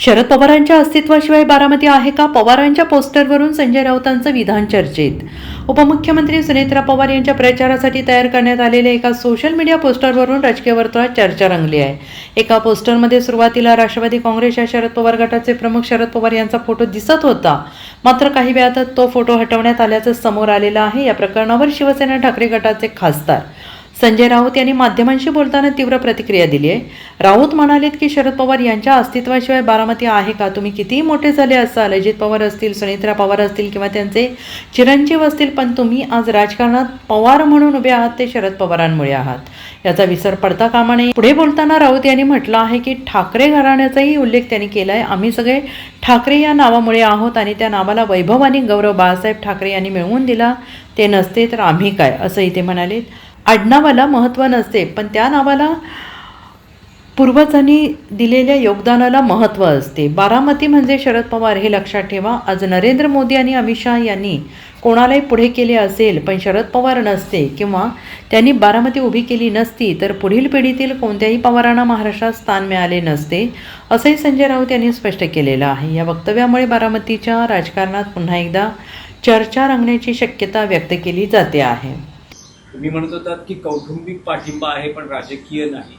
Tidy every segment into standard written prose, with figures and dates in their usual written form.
शरद पवारांच्या अस्तित्वाशिवाय बारामती आहे का? पवारांच्या पोस्टरवरून संजय राऊतांचं विधान चर्चेत. उपमुख्यमंत्री सुनेत्रा पवार यांच्या प्रचारासाठी तयार करण्यात आलेल्या एका सोशल मीडिया पोस्टरवरून राजकीय वर्तुळात चर्चा रंगली आहे. एका पोस्टरमध्ये सुरुवातीला राष्ट्रवादी काँग्रेसच्या शरद पवार गटाचे प्रमुख शरद पवार यांचा फोटो दिसत होता. मात्र काही वेळातच तो फोटो हटवण्यात आल्याचं समोर आलेलं आहे. या प्रकरणावर शिवसेना ठाकरे गटाचे खासदार संजय राऊत यांनी माध्यमांशी बोलताना तीव्र प्रतिक्रिया दिली आहे. राऊत म्हणालेत की शरद पवार यांच्या अस्तित्वाशिवाय बारामती आहे का? तुम्ही कितीही मोठे झाले असाल, अजित पवार असतील, सुनेत्रा पवार असतील किंवा त्यांचे चिरंजीव असतील, पण तुम्ही आज राजकारणात पवार म्हणून उभे आहात ते शरद पवारांमुळे आहात, याचा विसर पडता कामा नये. पुढे बोलताना राऊत यांनी म्हटलं आहे की ठाकरे घराण्याचाही उल्लेख त्यांनी केला आहे. आम्ही सगळे ठाकरे या नावामुळे आहोत आणि त्या नावाला वैभव आणि गौरव बाळासाहेब ठाकरे यांनी मिळवून दिला. ते नसते तर आम्ही काय, असंही ते म्हणाले. आडनावाला महत्त्व नसते, पण त्या नावाला पूर्वजांनी दिलेल्या योगदानाला महत्त्व असते. बारामती म्हणजे शरद पवार, हे लक्षात ठेवा. आज नरेंद्र मोदी आणि अमित शहा यांनी कोणालाही पुढे केले असेल, पण शरद पवार नसते किंवा त्यांनी बारामती उभी केली नसती तर पुढील पिढीतील कोणत्याही पवारांना महाराष्ट्रात स्थान मिळाले नसते, असंही संजय राऊत यांनी स्पष्ट केलेलं आहे. या वक्तव्यामुळे बारामतीच्या राजकारणात पुन्हा एकदा चर्चा रंगण्याची शक्यता व्यक्त केली जाते आहे. तुम्ही म्हणत होतात की कौटुंबिक पाठिंबा आहे पण राजकीय नाही.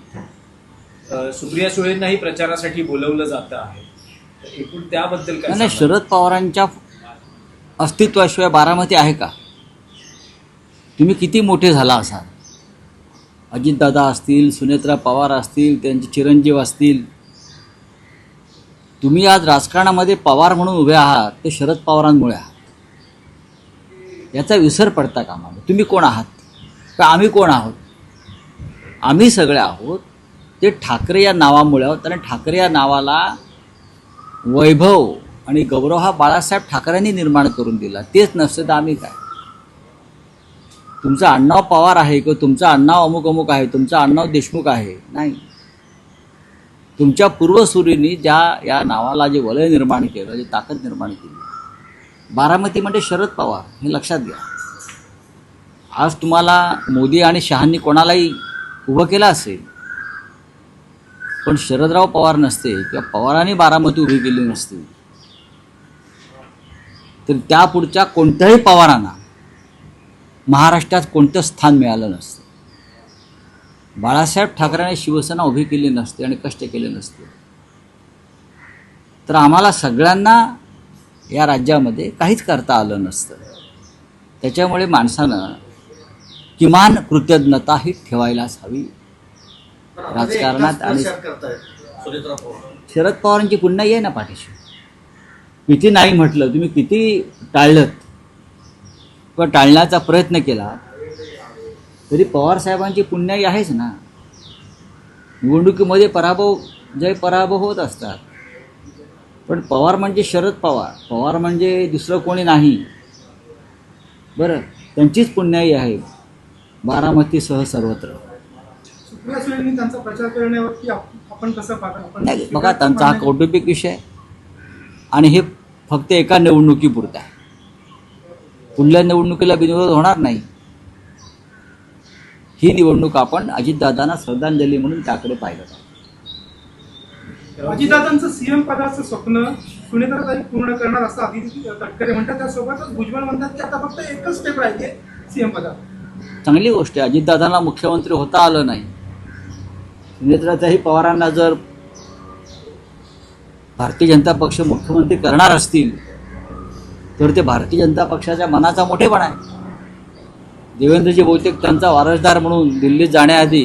सुप्रिया सुळेंनाही प्रचारासाठी बोलवलं जातं आहे, तर एकूण त्याबद्दल काय? नाही, शरद पवारांच्या अस्तित्वाशिवाय बारामती आहे का? तुम्ही किती मोठे झाला असाल, अजितदादा असतील, सुनेत्रा पवार असतील, त्यांचे चिरंजीव असतील, तुम्ही आज राजकारणामध्ये पवार म्हणून उभे आहात ते शरद पवारांमुळे आहात, याचा विसर पडता कामा नये. तुम्ही कोण आहात तर आम्ही कोण आहोत? आम्ही सगळे आहोत ते ठाकरे या नावामुळे आहोत. आणि ठाकरे या नावाला वैभव आणि गौरव हा बाळासाहेब ठाकरेंनी निर्माण करून दिला. तेच नसतं तर आम्ही काय? तुमचं आडनाव पवार आहे किंवा तुमचं आडनाव अमुक अमुक आहे, तुमचं आडनाव देशमुख आहे, नाही. तुमच्या पूर्वसुरींनी ज्या या नावाला जे वलय निर्माण केलं, जे ताकद निर्माण केली, बारामती म्हणजे शरद पवार, हे लक्षात घ्या. आज तुम्हाला मोदी आणि शहांनी कोणालाही उभं केलं असेल, पण शरदराव पवार नसते किंवा पवारांनी बारामती उभी केली नसती तर त्या पुढच्या कोणत्याही पवारांना महाराष्ट्रात कोणतं स्थान मिळालं नसतं. बाळासाहेब ठाकरेंनी शिवसेना उभी केली नसते आणि कष्ट केले नसते तर आम्हाला सगळ्यांना या राज्यामध्ये काहीच करता आलं नसतं. त्याच्यामुळे माणसानं किमान कृतज्ञता ही ठेवायलाच हवी राजकारणात. आणि शरद पवारांची पुन्हा आहे ना पाठीशी. किती नाही म्हटलं, तुम्ही किती टाळलं किंवा टाळण्याचा प्रयत्न केला तरी पवार साहेबांची पुण्याई आहेच ना. निवडणुकीमध्ये जय पराभव होत असतात, पण पवार म्हणजे शरद पवार, पवार म्हणजे दुसरं कोणी नाही. बरं, त्यांचीच पुण्याई आहे बारामतीसह सर्वत्र. त्यांचा प्रचार करण्यावरती आपण कसं पाहता? नाही, बघा, त्यांचा हा कौटुंबिक विषय आहे आणि हे फक्त एका निवडणुकीपुरतं आहे. पुढल्या निवडणुकीला बिनविरोध होणार नाही. ही निवडणूक आपण अजितदादांना श्रद्धांजली म्हणून त्याकडे पाहिलं पाहिजे. अजितदादांचं सीएम पदाचं स्वप्न सुनेत्राताई पूर्ण करणार असं आदिती तटकरे म्हणतात. त्यासोबतच भुजबळ म्हणतात की आता फक्त एकच स्टेप राहिली सीएम पदात. चांगली गोष्ट आहे. अजितदादांना मुख्यमंत्री होता आलं नाही. सुनेत्राताई पवारांना जर भारतीय जनता पक्ष मुख्यमंत्री करणार असतील तर ते भारतीय जनता पक्षाच्या मनाचा मोठेपणा आहे. देवेंद्रजी बहुतेक त्यांचा वारसदार म्हणून दिल्लीत जाण्याआधी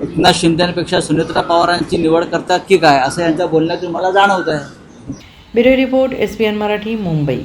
एकनाथ शिंदेपेक्षा सुनेत्रा पवारांची निवड करतात की काय असं यांच्या बोलण्यातून मला जाणवत आहे. Bureau report, SBN Marathi, Mumbai.